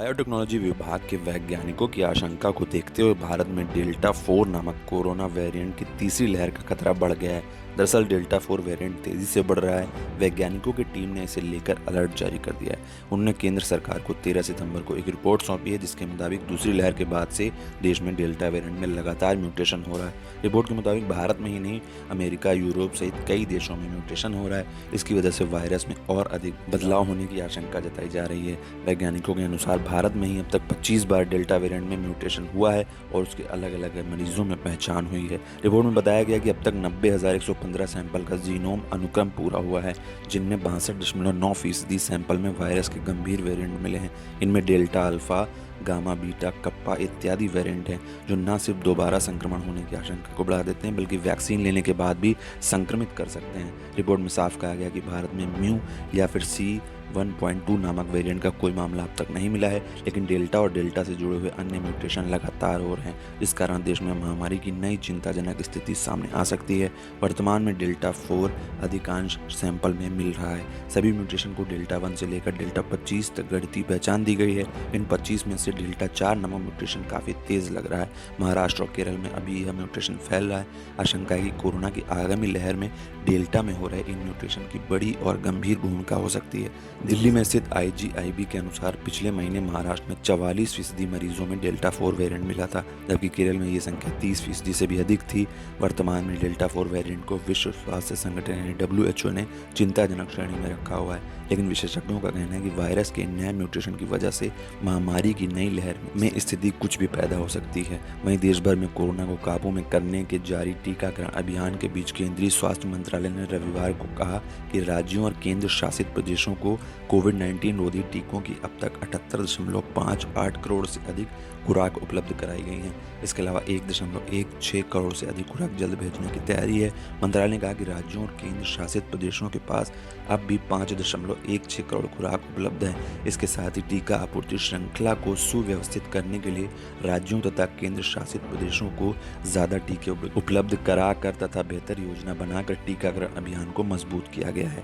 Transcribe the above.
Biotechnology विभाग के वैज्ञानिकों की आशंका को देखते हुए भारत में डेल्टा 4 नामक कोरोना वेरिएंट की तीसरी लहर का खतरा बढ़ गया है। दरअसल डेल्टा 4 वेरिएंट तेजी से बढ़ रहा है। वैज्ञानिकों की टीम ने इसे लेकर अलर्ट जारी कर दिया है। उन्होंने केंद्र सरकार को 13 सितंबर को एक रिपोर्ट सौंपी है, जिसके मुताबिक दूसरी लहर के बाद से देश में डेल्टा वेरिएंट में लगातार म्यूटेशन हो रहा है। रिपोर्ट के मुताबिक भारत में ही नहीं, अमेरिका, यूरोप सहित कई देशों में म्यूटेशन हो रहा है। इसकी वजह से वायरस में और अधिक बदलाव होने की आशंका जताई जा रही है। वैज्ञानिकों के अनुसार भारत में ही अब तक 25 बार डेल्टा वेरिएंट में म्यूटेशन हुआ है और उसके अलग अलग मरीजों में पहचान हुई है। रिपोर्ट में बताया गया कि अब तक 90,115 सैंपल का जीनोम अनुक्रम पूरा हुआ है, जिनमें 62.9% सैंपल में वायरस के गंभीर वेरिएंट मिले हैं। इनमें delta, alpha, gamma, beta, kappa इत्यादि वेरिएंट हैं, जो न सिर्फ दोबारा संक्रमण होने की आशंका को बढ़ा देते हैं, बल्कि वैक्सीन लेने के बाद भी संक्रमित कर सकते हैं। रिपोर्ट में साफ कहा गया कि भारत में म्यू या फिर C.1.2 नामक वेरिएंट का कोई मामला अब तक नहीं मिला है, लेकिन डेल्टा और डेल्टा से जुड़े हुए अन्य म्यूटेशन लगातार हो रहे हैं। इस कारण देश में महामारी की नई चिंताजनक स्थिति सामने आ सकती है। वर्तमान में डेल्टा 4 अधिकांश सैंपल में मिल रहा है। सभी म्यूटेशन को डेल्टा 1 से लेकर डेल्टा 25 तक गणितीय पहचान दी गई है। इन 25 में से डेल्टा 4 नामक म्यूटेशन काफ़ी तेज लग रहा है। महाराष्ट्र और केरल में अभी यह म्यूटेशन फैल रहा है। आशंका है कि कोरोना की आगामी लहर में डेल्टा में हो रहे इन म्यूटेशन की बड़ी और गंभीर भूमिका हो सकती है। दिल्ली में स्थित IGIB के अनुसार पिछले महीने महाराष्ट्र में 44% मरीजों में डेल्टा 4 वेरिएंट मिला था, जबकि केरल में ये संख्या 30% से भी अधिक थी। वर्तमान में डेल्टा 4 वेरिएंट को विश्व स्वास्थ्य संगठन यानी WHO ने चिंताजनक श्रेणी में रखा हुआ है। लेकिन विशेषज्ञों का कहना है कि वायरस के नए म्यूटेशन की वजह से महामारी की नई लहर में स्थिति कुछ भी पैदा हो सकती है। वहीं देश भर में कोरोना को काबू में करने के जारी टीकाकरण अभियान के बीच केंद्रीय स्वास्थ्य मंत्रालय ने रविवार को कहा कि राज्यों और केंद्र शासित प्रदेशों को कोविड-19 रोधी टीकों की अब तक 78.58 करोड़ से अधिक खुराक उपलब्ध कराई गई हैं। इसके अलावा 1.16 करोड़ से अधिक खुराक जल्द भेजने की तैयारी है। मंत्रालय ने कहा कि राज्यों और केंद्र शासित प्रदेशों के पास अब भी 5.16 करोड़ खुराक उपलब्ध है। इसके साथ ही टीका आपूर्ति श्रृंखला को सुव्यवस्थित करने के लिए राज्यों तथा केंद्र शासित प्रदेशों को ज़्यादा टीके उपलब्ध कराकर तथा बेहतर योजना बनाकर टीकाकरण अभियान को मजबूत किया गया है।